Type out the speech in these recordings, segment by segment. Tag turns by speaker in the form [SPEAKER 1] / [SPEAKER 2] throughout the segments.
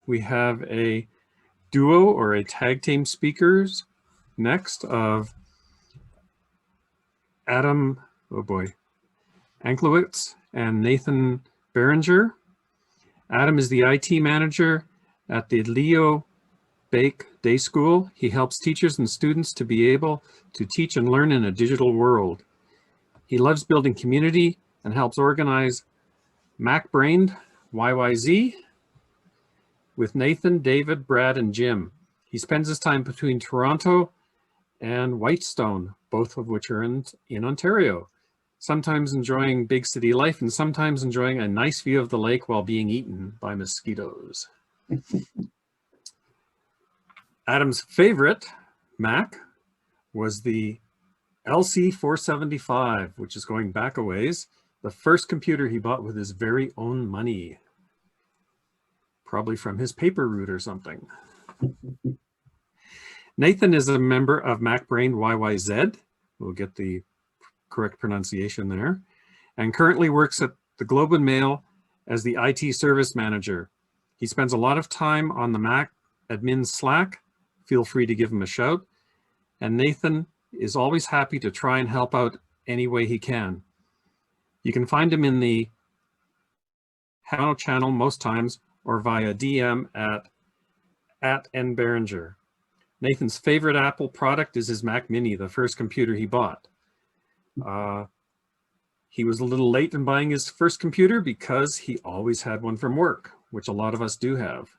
[SPEAKER 1] we have a duo or a tag team speakers next of Adam, oh boy, Anklewicz and Nathan Beranger. Adam is the IT manager at the Leo Bake Day School. He helps teachers and students to be able to teach and learn in a digital world. He loves building community and helps organize MacBrainedYYZ with Nathan, David, Brad, and Jim. He spends his time between Toronto and Whitestone, both of which are in Ontario, sometimes enjoying big city life and sometimes enjoying a nice view of the lake while being eaten by mosquitoes. Adam's favorite Mac was the LC475, which is going back a ways, the first computer he bought with his very own money, probably from his paper route or something. Nathan is a member of MacBrainedYYZ, we'll get the correct pronunciation there, and currently works at the Globe and Mail as the IT service manager. He spends a lot of time on the MacAdmins Slack. Feel free to give him a shout. And Nathan is always happy to try and help out any way he can. You can find him in the channel most times or via DM at @nberanger. Nathan's favorite Apple product is his Mac Mini, the first computer he bought. He was a little late in buying his first computer because he always had one from work, which a lot of us do have.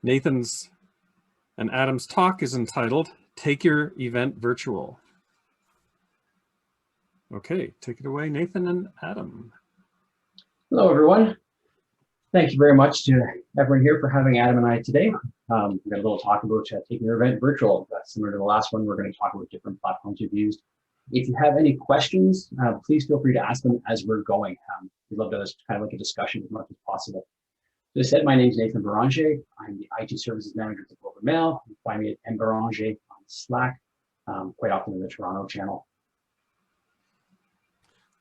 [SPEAKER 1] Nathan's and Adam's talk is entitled, Take Your Event Virtual. Okay, take it away, Nathan and Adam.
[SPEAKER 2] Hello, everyone. Thank you very much to everyone here for having Adam and I today. We've got a little talk about taking your event virtual. Similar to the last one, we're going to talk about different platforms you've used. If you have any questions, please feel free to ask them as we're going. We'd love to kind of like a discussion as much as possible. As I said, my name is Nathan Beranger. I'm the IT services manager at the Globe and Mail. You can find me at mberanger on Slack, quite often in the Toronto channel.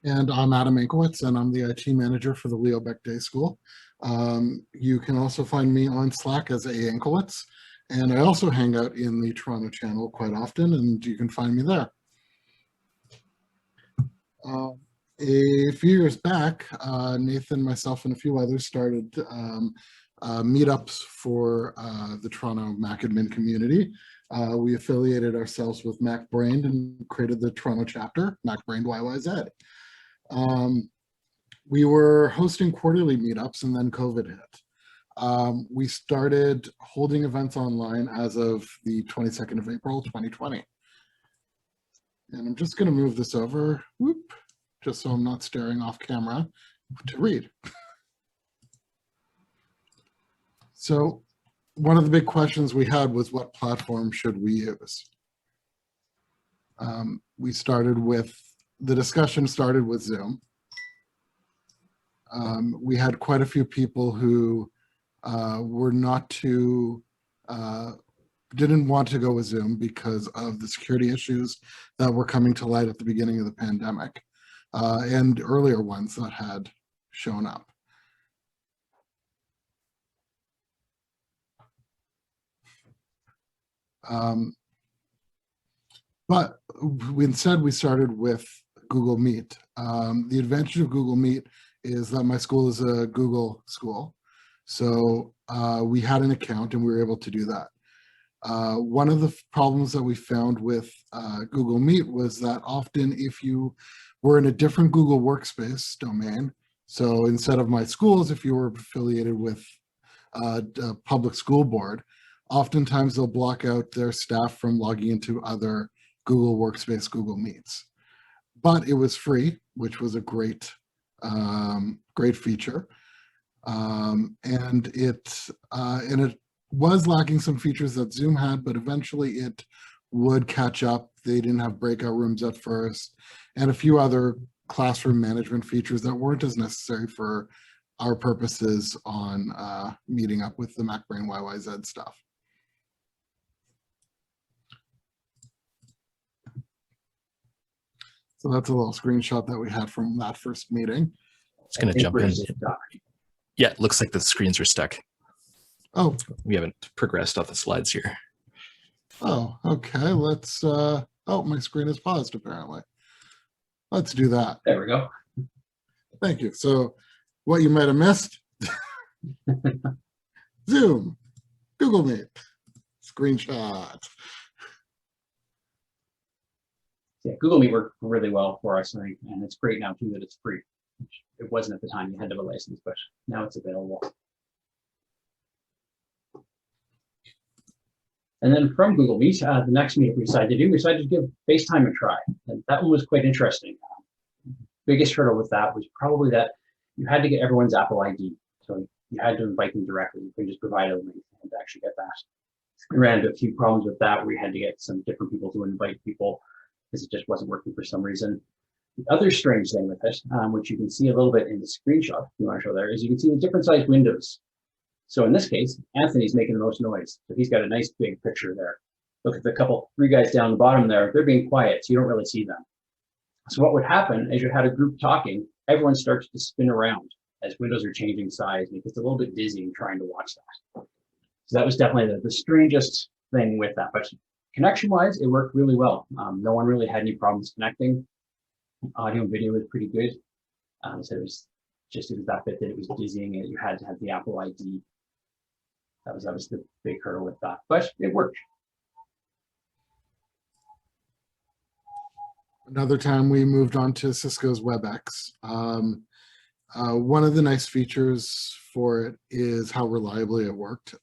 [SPEAKER 3] And I'm Adam Anklewicz, and I'm the IT manager for the Leo Bake Day School. You can also find me on Slack as A. Anklewicz, and I also hang out in the Toronto channel quite often, and you can find me there. A few years back, Nathan, myself, and a few others started meetups for the Toronto MacAdmin community. We affiliated ourselves with MacBrained and created the Toronto chapter, MacBrainedYYZ. We were hosting quarterly meetups and then COVID hit. We started holding events online as of the 22nd of April, 2020. And I'm just going to move this over, whoop, just so I'm not staring off camera to read. So one of the big questions we had was, what platform should we use? The discussion started with Zoom. We had quite a few people who didn't want to go with Zoom because of the security issues that were coming to light at the beginning of the pandemic, and earlier ones that had shown up. But instead we started with Google Meet. The advantage of Google Meet is that my school is a Google school. So we had an account and we were able to do that. One of the problems that we found with Google Meet was that often if you were in a different Google Workspace domain, so instead of my schools, if you were affiliated with a public school board, oftentimes they'll block out their staff from logging into other Google Workspace Google Meets. But it was free, which was a great feature. And it was lacking some features that Zoom had, but eventually it would catch up. They didn't have breakout rooms at first, and a few other classroom management features that weren't as necessary for our purposes on meeting up with the MacBrainedYYZ stuff. So that's a little screenshot that we had from that first meeting.
[SPEAKER 4] Just going to jump in. Yeah, it looks like the screens are stuck.
[SPEAKER 3] Oh,
[SPEAKER 4] We haven't progressed off the slides here.
[SPEAKER 3] oh, okay. Let's, oh, my screen is paused apparently. Let's do that.
[SPEAKER 2] There we go.
[SPEAKER 3] Thank you. So what you might have missed, Zoom, Google Meet, screenshot.
[SPEAKER 2] Yeah, Google Meet worked really well for us, and it's great now too that it's free. It wasn't at the time; you had to have a license, but now it's available. And then from Google Meet, the next meetup we decided to give FaceTime a try, and that one was quite interesting. Biggest hurdle with that was probably that you had to get everyone's Apple ID, so you had to invite them directly. You couldn't just provide a link and actually get that. We ran into a few problems with that. We had to get some different people to invite people, because it just wasn't working for some reason. The other strange thing with it, which you can see a little bit in the screenshot, if you want to show there, is you can see the different size windows. So in this case, Anthony's making the most noise. So he's got a nice big picture there. Look at the three guys down the bottom there, they're being quiet, so you don't really see them. So what would happen as you had a group talking, everyone starts to spin around as windows are changing size, and it gets a little bit dizzy trying to watch that. So that was definitely the strangest thing with that. But connection-wise, it worked really well. No one really had any problems connecting. Audio and video was pretty good. So it was that bit that it was dizzying, and you had to have the Apple ID. That was the big hurdle with that, but it worked.
[SPEAKER 3] Another time we moved on to Cisco's WebEx. One of the nice features for it is how reliably it worked.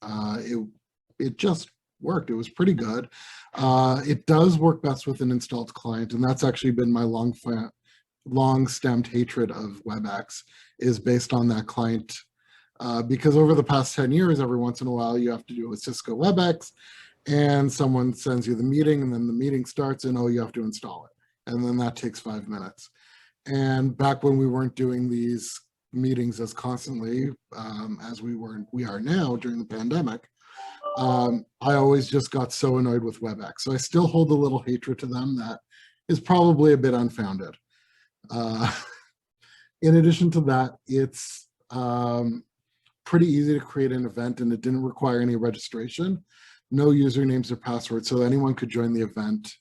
[SPEAKER 3] It just worked. It was pretty good. It does work best with an installed client, and that's actually been my long-stemmed hatred of WebEx, is based on that client. Because over the past 10 years, every once in a while, you have to do a Cisco WebEx, and someone sends you the meeting, and then the meeting starts, and oh, you have to install it. And then that takes 5 minutes. And back when we weren't doing these meetings as constantly as we are now during the pandemic, I always just got so annoyed with WebEx. So I still hold a little hatred to them that is probably a bit unfounded. In addition to that, it's pretty easy to create an event, and it didn't require any registration, no usernames or passwords, so anyone could join the event,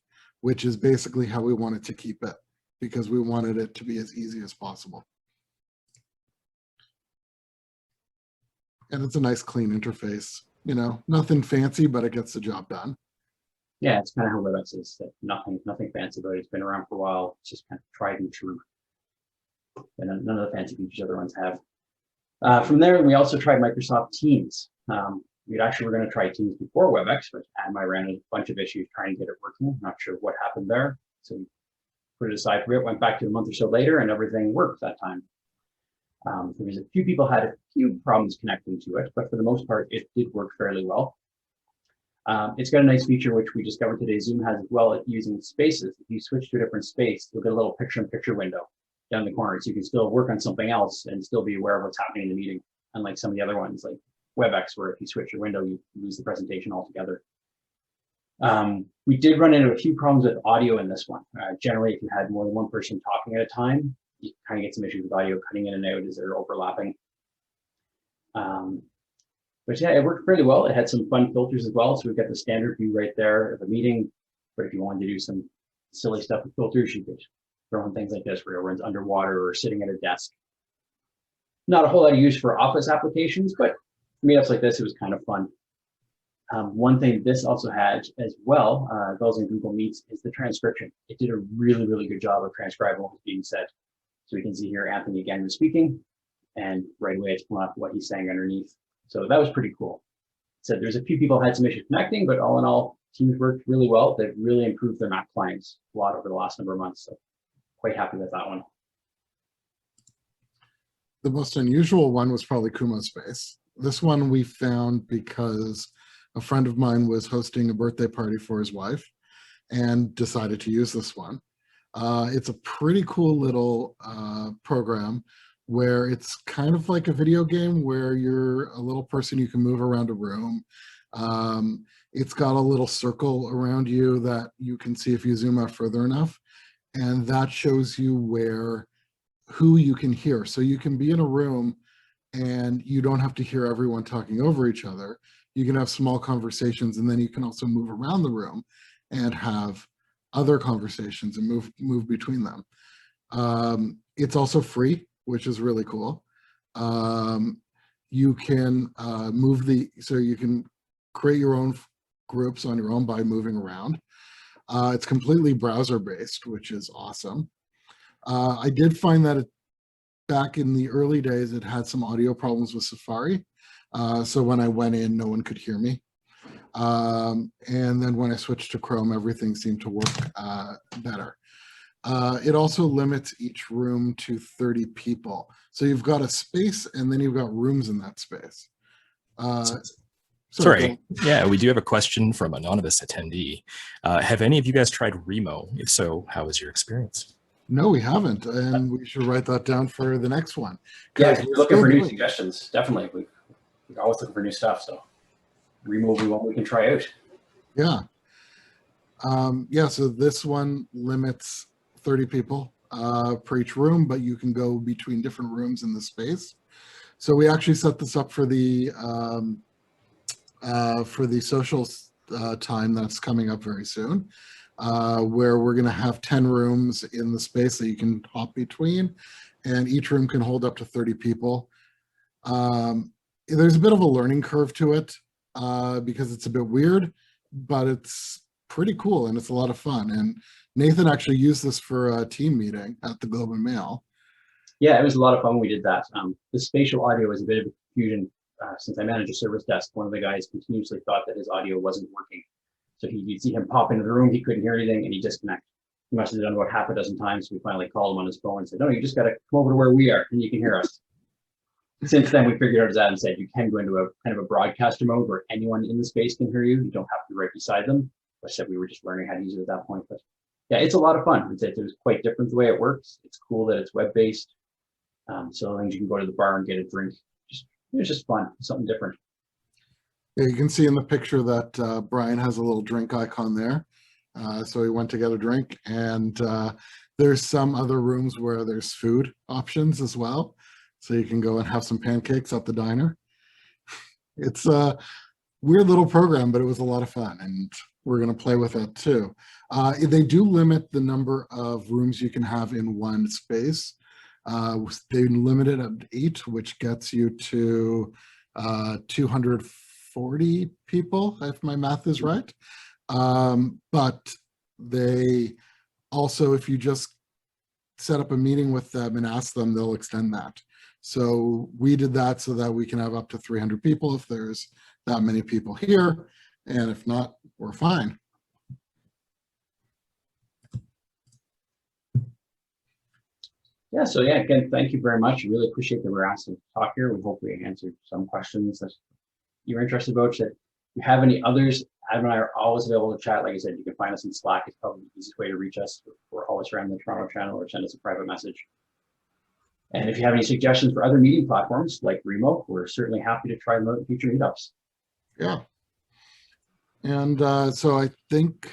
[SPEAKER 3] which is basically how we wanted to keep it, because we wanted it to be as easy as possible. And it's a nice clean interface, you know, nothing fancy, but it gets the job done.
[SPEAKER 2] Yeah, it's kind of how WebEx is. Nothing fancy about it. It's been around for a while. It's just kind of tried and true. And none of the fancy features other ones have. From there, we also tried Microsoft Teams. We actually were going to try Teams before WebEx, but Adam and I ran a bunch of issues trying to get it working. Not sure what happened there. So we put it aside for it, went back to a month or so later, and everything worked that time. There was a few people had a few problems connecting to it, but for the most part, it did work fairly well. It's got a nice feature, which we discovered today, Zoom has as well, at using spaces. If you switch to a different space, you'll get a little picture-in-picture window down the corner, so you can still work on something else and still be aware of what's happening in the meeting, unlike some of the other ones like WebEx, where if you switch your window, you lose the presentation altogether. We did run into a few problems with audio in this one. Generally, if you had more than one person talking at a time, you kind of get some issues with audio cutting in and out as they're overlapping. But yeah, it worked pretty well. It had some fun filters as well. So we've got the standard view right there of a meeting. But if you wanted to do some silly stuff with filters, you could throw in things like this where everyone's underwater or sitting at a desk. Not a whole lot of use for office applications, but meetups like this, it was kind of fun. One thing this also had as well, as well as in Google Meets, is the transcription. It did a really, really good job of transcribing what was being said. So we can see here, Anthony again was speaking, and right away it's pulling up what he's saying underneath. So that was pretty cool. So there's a few people had some issues connecting, but all in all, Teams worked really well. They've really improved their Mac clients a lot over the last number of months. So quite happy with that one.
[SPEAKER 3] The most unusual one was probably Kumospace. This one we found because a friend of mine was hosting a birthday party for his wife and decided to use this one. It's a pretty cool little program where it's kind of like a video game where you're a little person, you can move around a room. It's got a little circle around you that you can see if you zoom out further enough, and that shows you who you can hear. So you can be in a room and you don't have to hear everyone talking over each other. You can have small conversations, and then you can also move around the room and have other conversations and move between them. It's also free, which is really cool. You can so you can create your own groups on your own by moving around. It's completely browser-based, which is awesome. I did find that back in the early days, it had some audio problems with Safari. So when I went in, no one could hear me. And then when I switched to Chrome, everything seemed to work better. It also limits each room to 30 people. So you've got a space, and then you've got rooms in that space.
[SPEAKER 4] Sorry. Yeah, we do have a question from anonymous attendee. Have any of you guys tried Remo? If so, how was your experience?
[SPEAKER 3] No, we haven't, and we should write that down for the next one.
[SPEAKER 2] Yeah, if you're looking for new suggestions, definitely. We're always looking for new stuff, so Remo will be one we can try out.
[SPEAKER 3] Yeah. Yeah, so this one limits 30 people per each room, but you can go between different rooms in the space. So we actually set this up for the social time that's coming up very soon, where we're going to have 10 rooms in the space that you can hop between, and each room can hold up to 30 people. There's a bit of a learning curve to it because it's a bit weird, but it's pretty cool and it's a lot of fun. And Nathan actually used this for a team meeting at the Globe and Mail.
[SPEAKER 2] Yeah, it was a lot of fun when we did that. The spatial audio was a bit of a confusion. Since I manage a service desk, one of the guys continuously thought that his audio wasn't working. So you'd see him pop into the room, he couldn't hear anything, and he'd disconnect. He must have done about half a dozen times. So we finally called him on his phone and said, no, you just got to come over to where we are and you can hear us. Since then, we figured out as Adam said, you can go into a kind of a broadcaster mode where anyone in the space can hear you. You don't have to be right beside them. Like I said, we were just learning how to use it at that point. But yeah, it's a lot of fun. It was quite different the way it works. It's cool that it's web-based. So things you can go to the bar and get a drink. It was just fun, something different.
[SPEAKER 3] Yeah, you can see in the picture that Brian has a little drink icon there. So he went to get a drink, and there's some other rooms where there's food options as well. So you can go and have some pancakes at the diner. It's a weird little program, but it was a lot of fun, and we're going to play with it too. They do limit the number of rooms you can have in one space. They limit it at 8, which gets you to 240 people, if my math is right. But they also, if you just set up a meeting with them and ask them, they'll extend that. So we did that so that we can have up to 300 people if there's that many people here. And if not, we're fine.
[SPEAKER 2] Yeah, so yeah, again, thank you very much. Really appreciate that we're asked to talk here. We hope we answered some questions that you're interested about. If you have any others, Adam and I are always available to chat. Like I said, you can find us in Slack. It's probably the easiest way to reach us. We're always around the Toronto channel, or send us a private message. And if you have any suggestions for other meeting platforms like Remo, we're certainly happy to try them out in future meetups.
[SPEAKER 3] Yeah. And so I think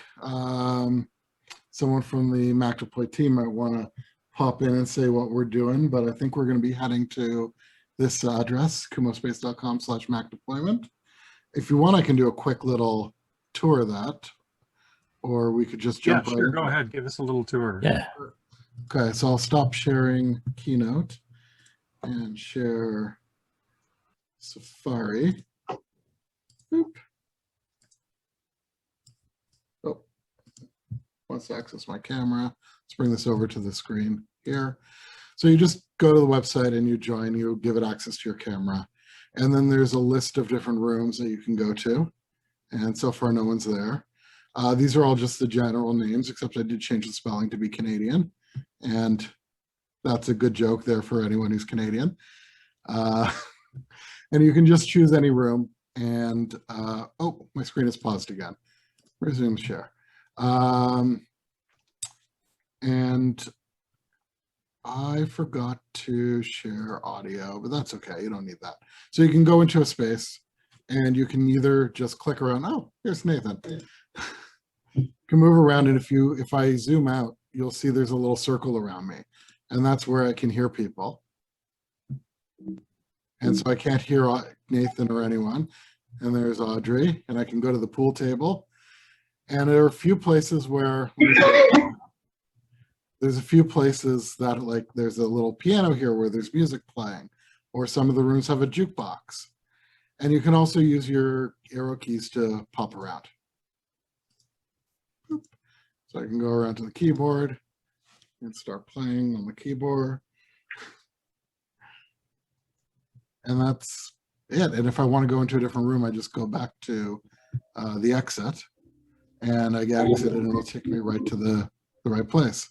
[SPEAKER 3] someone from the Mac Deploy team might want to pop in and say what we're doing, but I think we're going to be heading to this address, kumospace.com/macdeployment. If you want, I can do a quick little tour of that, or we could just jump right in.
[SPEAKER 1] Go ahead, give us a little tour.
[SPEAKER 4] Yeah.
[SPEAKER 3] Okay, so I'll stop sharing Keynote and share Safari. Boop. Oh, wants to access my camera. Let's bring this over to the screen here. So you just go to the website and you join, you give it access to your camera. And then there's a list of different rooms that you can go to. And so far, no one's there. These are all just the general names, except I did change the spelling to be Canadian. And that's a good joke there for anyone who's Canadian. And you can just choose any room. And, oh, my screen is paused again. Resume share. And I forgot to share audio, but that's okay. You don't need that. So you can go into a space and you can either just click around. Oh, here's Nathan. You can move around, and if I zoom out, you'll see there's a little circle around me, and that's where I can hear people. And so I can't hear Nathan or anyone. And there's Audrey, and I can go to the pool table. And there are a few places where, there's a few places that, like, there's a little piano here where there's music playing, or some of the rooms have a jukebox. And you can also use your arrow keys to pop around. So I can go around to the keyboard and start playing on the keyboard. And that's it. And if I want to go into a different room, I just go back to the exit, and I get exited, and it'll take me right to the right place.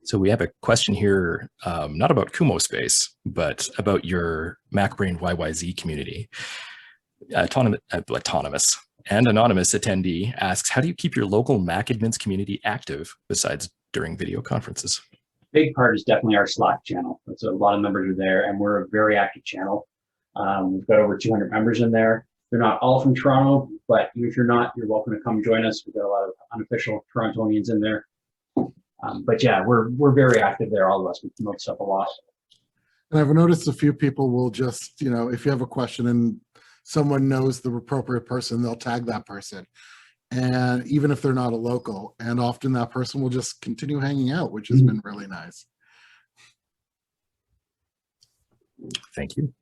[SPEAKER 4] So we have a question here, not about Kumospace, but about your MacBrainedYYZ community. Autonomous and anonymous attendee asks, how do you keep your local MacAdmins community active besides during video conferences?
[SPEAKER 2] Big part is definitely our Slack channel. It's a lot of members are there, and we're a very active channel. We've got over 200 members in there. They're not all from Toronto, but if you're not, you're welcome to come join us. We've got a lot of unofficial Torontonians in there. But yeah, we're very active there, all of us. We promote stuff a lot.
[SPEAKER 3] And I've noticed a few people will just, you know, if you have a question and someone knows the appropriate person, they'll tag that person. And even if they're not a local, and often that person will just continue hanging out, which has been really nice.
[SPEAKER 4] Thank you.